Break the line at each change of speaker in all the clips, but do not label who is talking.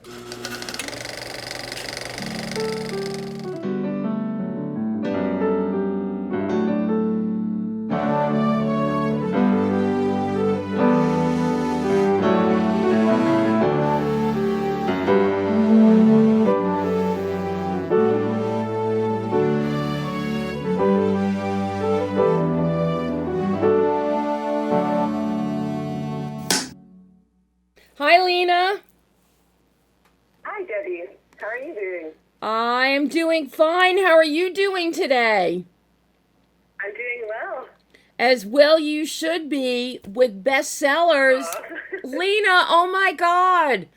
Hi, Lina.
Hi, Debbie. How are you doing?
I am doing fine. How are you doing today?
I'm doing well.
As well you should be with bestsellers.
Aw.
Lina, oh my God.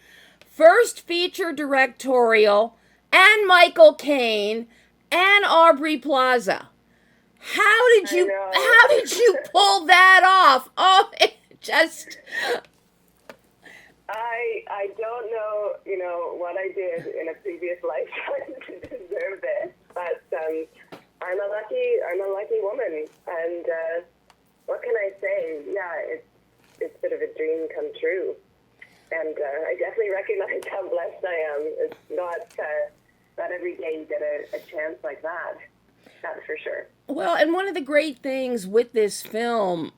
First feature directorial and Michael Caine and Aubrey Plaza. How did
I
you
know.
how did you pull that off? Oh, it just
I don't know, what I did in a previous lifetime to deserve this, but I'm a lucky woman, and what can I say? Yeah, it's a bit of a dream come true, and I definitely recognize how blessed I am. It's not every day you get a chance like that. That's for sure.
well, and one of the great things with this film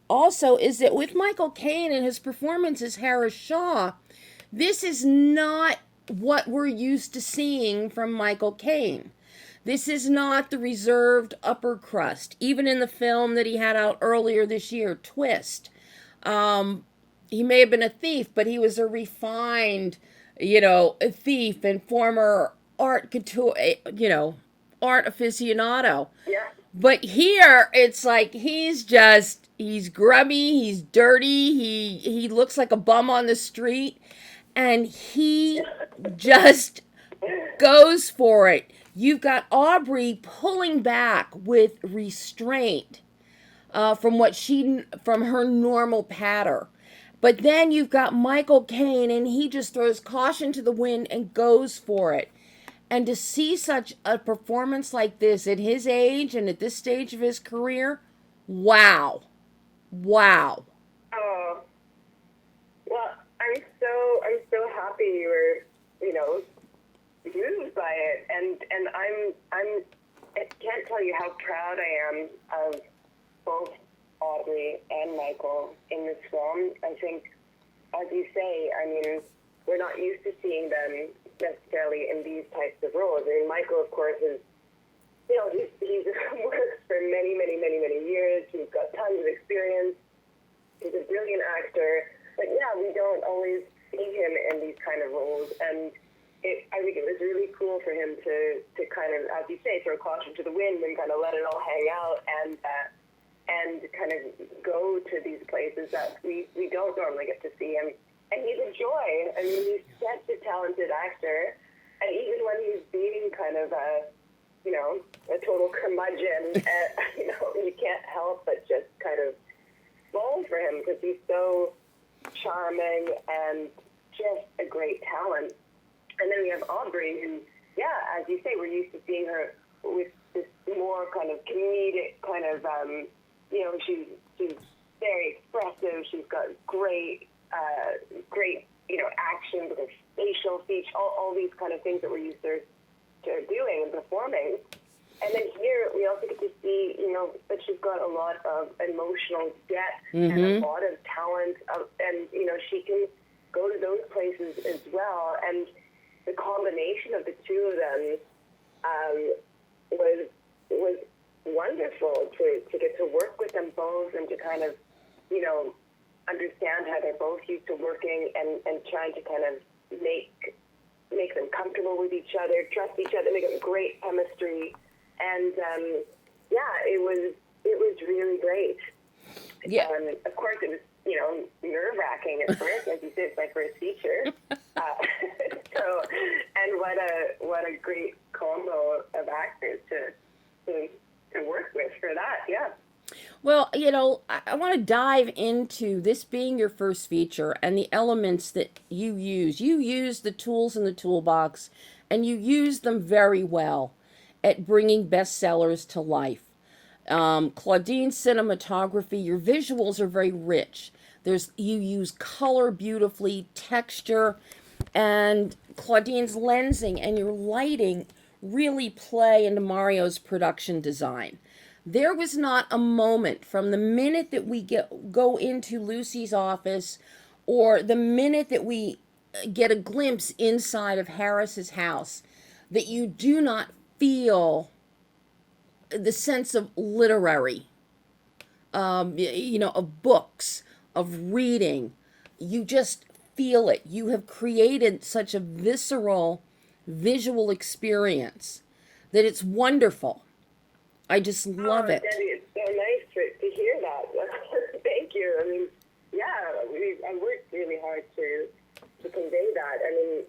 also is that with Michael Caine and his performance as Harris Shaw, this is not what we're used to seeing from Michael Caine. This is not the reserved upper crust. Even in the film that he had out earlier this year, Twist, he may have been a thief, but he was a refined, a thief and former art couture, art aficionado.
Yeah.
But here, it's like he's grubby, he's dirty, he looks like a bum on the street, and he just goes for it. You've got Aubrey pulling back with restraint from her normal patter. But then you've got Michael Caine, and he just throws caution to the wind and goes for it. And to see such a performance like this at his age and at this stage of his career, wow. Wow.
Oh, well, I'm so happy you were, moved by it, and I can't tell you how proud I am of both Aubrey and Michael in this film. I think, as you say, we're not used to seeing them necessarily in these types of roles. Michael, of course, is, he's worked for many, many, many, many years. He's got tons of experience. He's a brilliant actor. But yeah, we don't always see him in these kind of roles. And I think it was really cool for him to kind of, as you say, throw caution to the wind and kind of let it all hang out and kind of go to these places that we don't normally get to see him. And he's a joy. He's such a talented actor. And even when he's being kind of a total curmudgeon, you can't help but just kind of fall for him because he's so charming and just a great talent. And then we have Aubrey, who, yeah, as you say, we're used to seeing her with this more kind of comedic kind of, she's very expressive. She's got great, action with her facial features, all these kind of things that we're used to doing and performing. And then here we also get to see, that she's got a lot of emotional depth and a lot of talent, and she can go to those places as well. And the combination of the two of them was wonderful to get to work with them both and to kind of, understand how they're both used to working and trying to kind of make them comfortable with each other, trust each other, make a great chemistry. And it was really great.
Yeah.
Of course, it was nerve-wracking at first, as you said, it's my first feature. And what a great combo of actors to work with for that. Yeah.
Well, I want to dive into this being your first feature and the elements that you use. You use the tools in the toolbox, and you use them very well at bringing bestsellers to life. Claudine's cinematography, your visuals are very rich. You use color beautifully, texture, and Claudine's lensing and your lighting really play into Mario's production design. There was not a moment from the minute that we go into Lucy's office or the minute that we get a glimpse inside of Harris's house that you do not feel the sense of literary, of books, of reading. You just feel it. You have created such a visceral visual experience that it's wonderful. I just love it.
Debbie, it's so nice to hear that. Thank you. I mean, yeah, I worked really hard to convey that. I mean,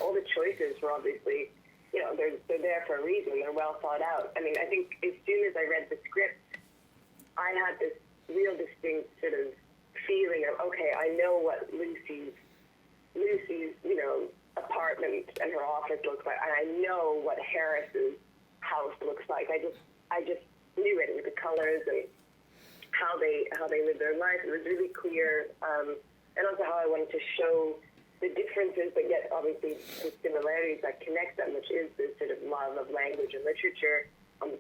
all the choices were obviously, they're there for a reason. They're well thought out. I mean, I think as soon as I read the script, I had this real distinct sort of feeling of, okay, I know what Lucy's apartment and her office looks like, and I know what Harris's house looks like. I just knew it with the colors and how they live their life. It was really clear, and also how I wanted to show the differences, but yet obviously the similarities that connect them, which is this sort of love of language and literature.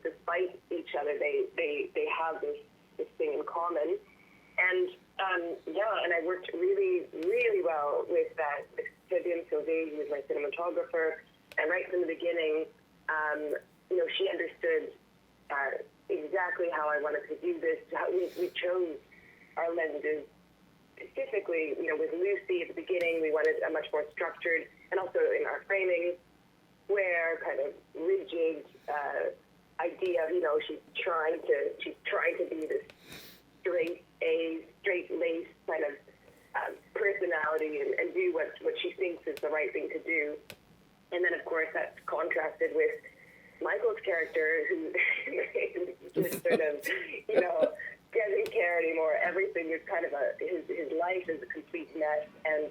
Despite each other, they have this thing in common. And and I worked really, really well with that. Fabienne Sauvé, who was my cinematographer, and right from the beginning, she understood exactly how I wanted to do this. How we chose our lenses specifically. With Lucy at the beginning, we wanted a much more structured, and also in our framing, where kind of rigid idea of she's trying to be this straight-laced kind of personality and do what she thinks is the right thing to do. And then, of course, that's contrasted with Michael's character, who just sort of, doesn't care anymore. Everything is kind of his life is a complete mess, and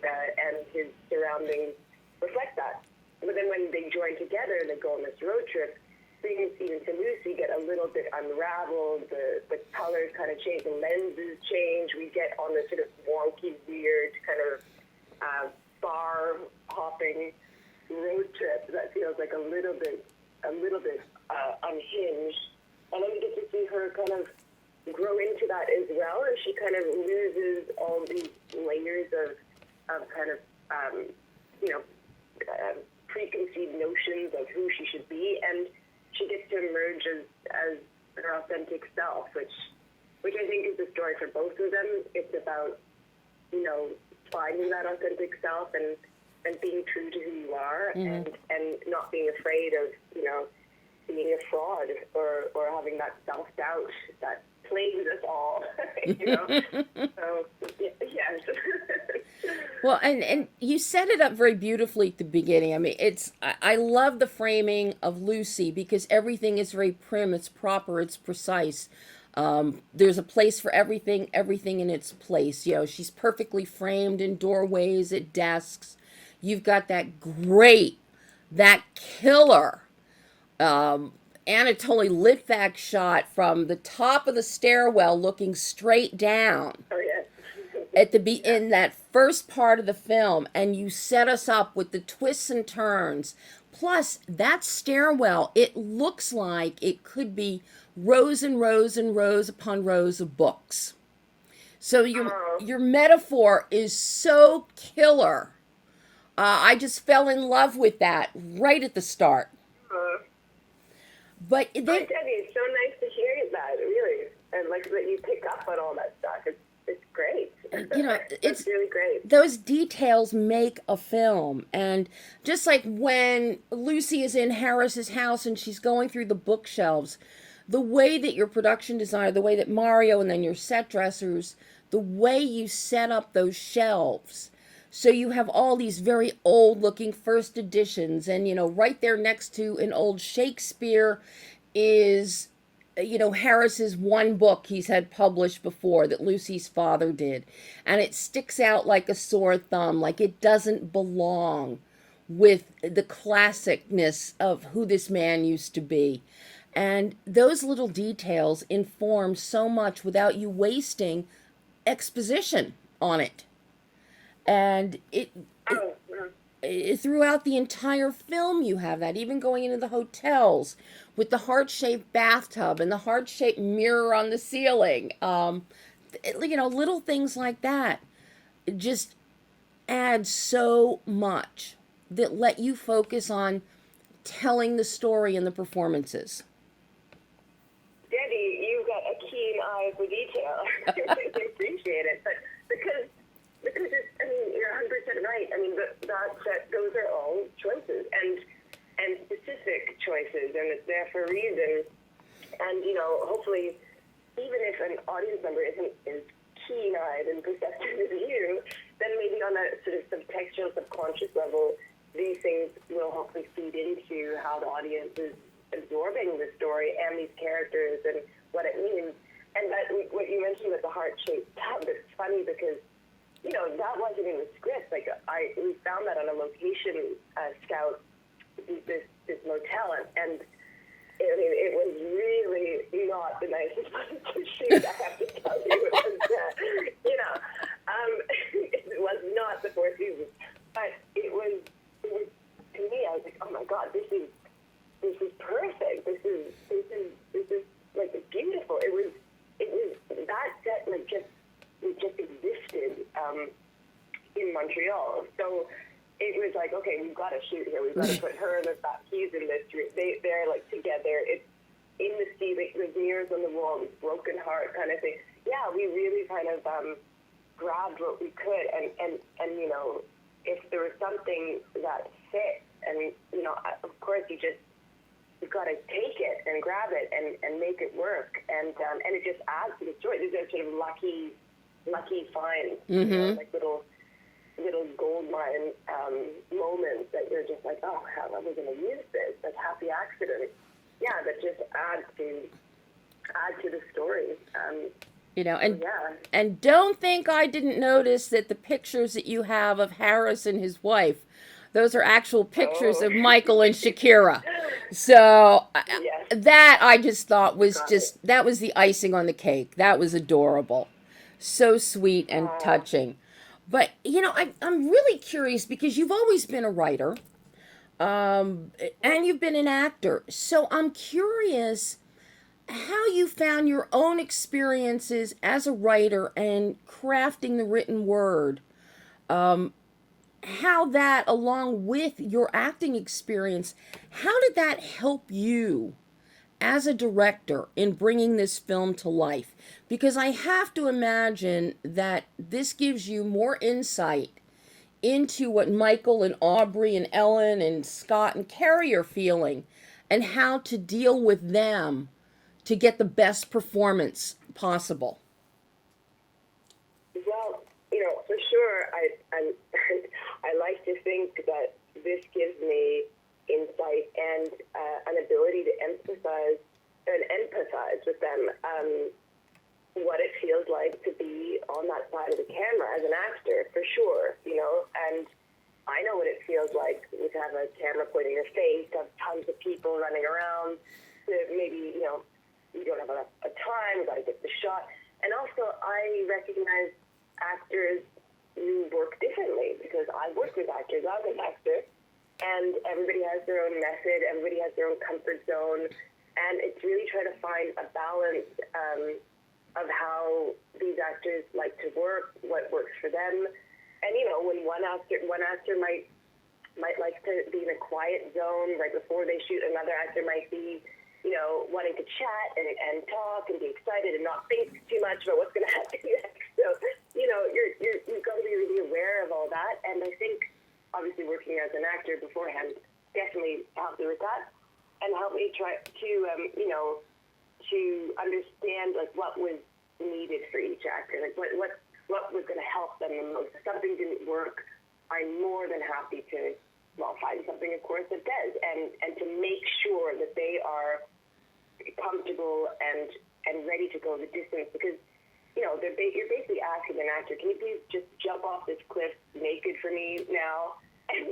his surroundings reflect that. But then when they join together and they go on this road trip, things, even to Lucy, get a little bit unraveled. The colors kind of change, the lenses change. We get on this sort of wonky, weird kind of bar hopping road trip that feels like a little bit unhinged. And then we get to see her kind of grow into that as well, and she kind of loses all these layers of kind of preconceived notions of who she should be, and she gets to emerge as her authentic self, which I think is the story for both of them. It's about, finding that authentic self and being true to who you are, and not being afraid of, being a fraud or having that self-doubt that plagues us all, So, yes.
Well, and you set it up very beautifully at the beginning. I mean, I love the framing of Lucy because everything is very prim, it's proper, it's precise. There's a place for everything in its place. She's perfectly framed in doorways, at desks. You've got that killer, Anatoly Litvak shot from the top of the stairwell looking straight down.
Oh, yes.
In that first part of the film, and you set us up with the twists and turns. Plus, that stairwell, it looks like it could be rows and rows and rows upon rows of books. So your metaphor is so killer. I just fell in love with that right at the start. But then,
it's so nice to hear that, really, and like that you pick up on all that stuff. It's great.
It's
really great.
Those details make a film. And just like when Lucy is in Harris's house and she's going through the bookshelves, the way that your production designer, the way that Mario and then your set dressers, the way you set up those shelves. So you have all these very old looking first editions, and right there next to an old Shakespeare is Harris's one book he's had published before that Lucy's father did. And it sticks out like a sore thumb, like it doesn't belong with the classicness of who this man used to be. And those little details inform so much without you wasting exposition on it. And throughout the entire film you have that, even going into the hotels with the heart-shaped bathtub and the heart-shaped mirror on the ceiling. Little things like that just add so much that let you focus on telling the story and the performances.
Debbie, you've got a keen eye for detail. I appreciate it, but because it's, I mean, you're 100% right. I mean, those are all choices and specific choices, and it's there for a reason. And hopefully, even if an audience member isn't as keen-eyed and perceptive as you, then maybe on a sort of subtextual, subconscious level, these things will hopefully feed into how the audience is absorbing the story and these characters and what it means. And that what you mentioned with the heart-shaped tub, it's funny because, that wasn't in the script. Like, we found that on a location scout, this motel, and it was really not the nicest place to shoot, I have to tell you. It was not the Four Seasons, but it was, to me, I was like, oh my God, this is perfect. This is like beautiful. It was that set it just existed in Montreal. So it was like, okay, we've got to shoot here. We've got to put her and the he's in this. They're like together. It's in the sea. There's mirrors on the wall. This broken heart kind of thing. Yeah, we really kind of grabbed what we could, and if there was something that fit, and of course you've got to take it and grab it and make it work, and it just adds to the story. These are sort of lucky finds, like little gold mine moments that you're just like, oh, how am I going to use this? Like happy accidents, that just add to the story.
And don't think I didn't notice that the pictures that you have of Harris and his wife, those are actual pictures of Michael and Shakira. So
Yes.
that I just thought was that was the icing on the cake. That was adorable. So sweet and touching. But, I'm really curious because you've always been a writer, and you've been an actor. So I'm curious how you found your own experiences as a writer and crafting the written word. How that, along with your acting experience, how did that help you as a director in bringing this film to life? Because I have to imagine that this gives you more insight into what Michael and Aubrey and Ellen and Scott and Carrie are feeling and how to deal with them to get the best performance possible.
Well, for sure, I like to think that this gives me insight and an ability to empathize with them, what it feels like to be on that side of the camera as an actor, for sure, and I know what it feels like to have a camera pointing your face, to have tons of people running around, to maybe, you don't have enough time, you got to get the shot. And also, I recognize actors who work differently because I work with actors. I'm an actor, and everybody has their own method, everybody has their own comfort zone, and it's really trying to find a balance of how these actors like to work, what works for them. And when one actor might like to be in a quiet zone right before they shoot, another actor might be wanting to chat and talk and be excited and not think too much about what's going to happen next. So you've got to be really aware of all that. And I think obviously working as an actor beforehand definitely helped me with that and helped me try to to understand like what was needed for each actor, like what was going to help them the most. If something didn't work, I'm more than happy to find something, of course, that does, and to make sure that they are comfortable and ready to go the distance, because you're basically asking an actor, can you please just jump off this cliff naked for me now, and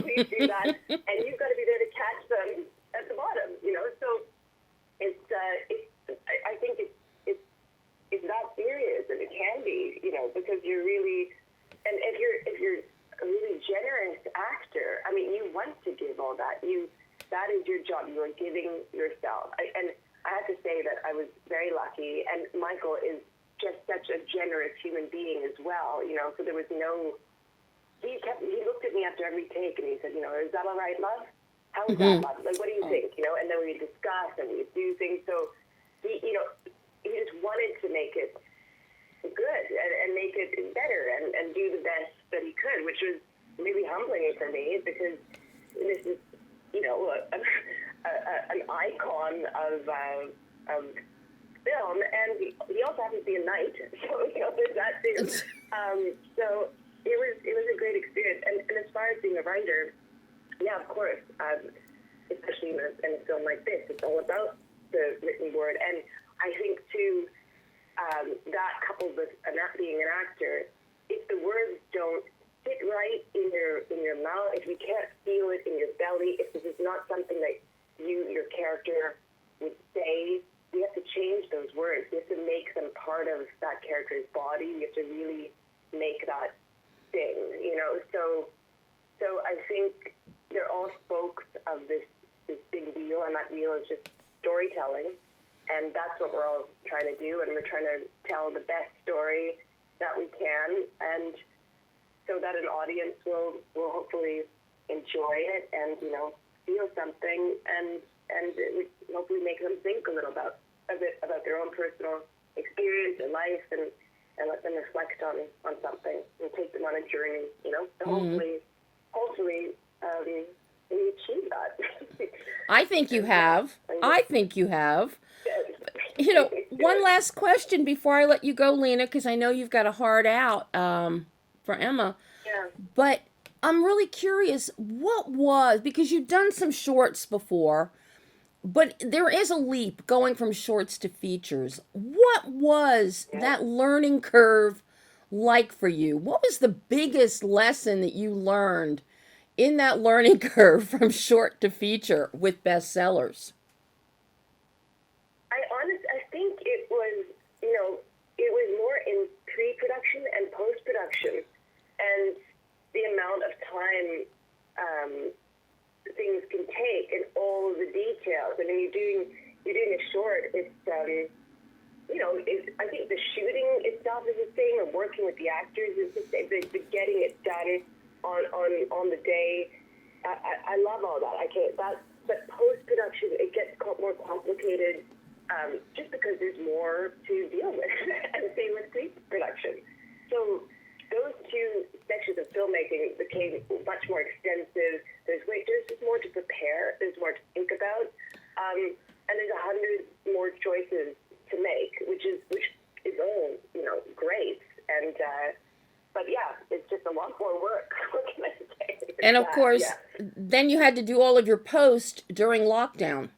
please do that, and you've got to be there to catch them at the bottom, so it's I think it's that serious, and it can be, because you're really, and if you're a really generous actor, want to give all that. That is your job. You are giving yourself. And I have to say that I was very lucky, and Michael is just such a generous human being as well, so there was no, he looked at me after every take and he said, is that all right, love? How is that, love? Like, what do you think? And then we would discuss and we would do things. So he just wanted to make it good and make it better and do the best that he could, which was really humbling for me, because this is, an icon of film, and he also happens to be a knight, so there's that too. So it was a great experience. And as far as being a writer, yeah, of course, especially in a film like this, it's all about the written word. And I think too, that coupled with being an actor, if the words don't sit right in your mouth, if you can't feel it in your belly, if this is not something that your character would say, you have to change those words. You have to make them part of that character's body. You have to really make that thing, So I think they're all spokes of this big wheel, and that wheel is just storytelling. And that's what we're all trying to do, and we're trying to tell the best story that we can, and so that an audience will hopefully enjoy it and, feel something, and it would hopefully make them think a little bit about their own personal experience and life, and let them reflect on something and take them on a journey, So hopefully we achieve that.
I think you have. One last question before I let you go, Lina, because I know you've got a hard out for Emma.
Yeah.
But I'm really curious, because you've done some shorts before, but there is a leap going from shorts to features. What was that learning curve like for you? What was the biggest lesson that you learned in that learning curve from short to feature with bestsellers?
I think it was, it was more in pre-production and post-production, and the amount of time things can take and all the details. I mean, you're doing a short. It's I think the shooting itself is the same, and working with the actors is the same. The getting it done on the day. I love all that. But post-production, it gets more complicated, just because there's more to deal with, and same with pre-production. So those two sections of filmmaking became much more extensive. There's just more to prepare. There's more to think about, and there's 100 more choices to make, which is all great. And but yeah, it's just a lot more work. What can I say?
And of course, then you had to do all of your post during lockdown.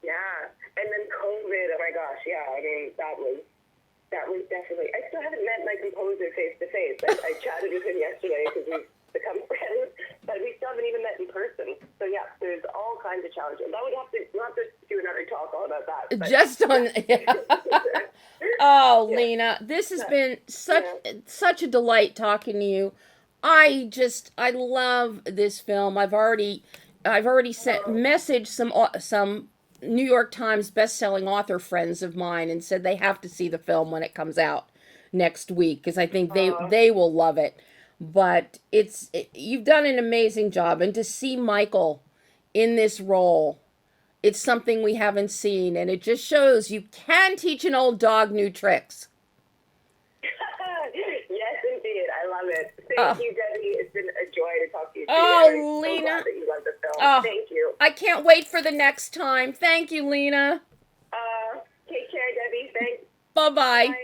Yeah, and then COVID. Oh my gosh, yeah. I mean, that was definitely. I still haven't met my composer face to face. I chatted with him yesterday because we've become friends, but we still haven't even met in person. So yeah, there's all kinds of challenges. We'll have to do another talk all about that. But,
just on. Oh, yeah. Lina, this has been such a delight talking to you. I love this film. I've already messaged some New York Times best-selling author friends of mine and said they have to see the film when it comes out next week, because I think they will love it. But you've done an amazing job, and to see Michael in this role, it's something we haven't seen, and it just shows you can teach an old dog new tricks.
Yes, indeed. I love it. Thank you, Debbie. It's been a joy to talk to you.
Oh,
I'm
Lina.
So glad that you love the film. Thank you.
I can't wait for the next time. Thank you, Lina.
Take care, Debbie. Thanks.
Bye-bye.
Bye.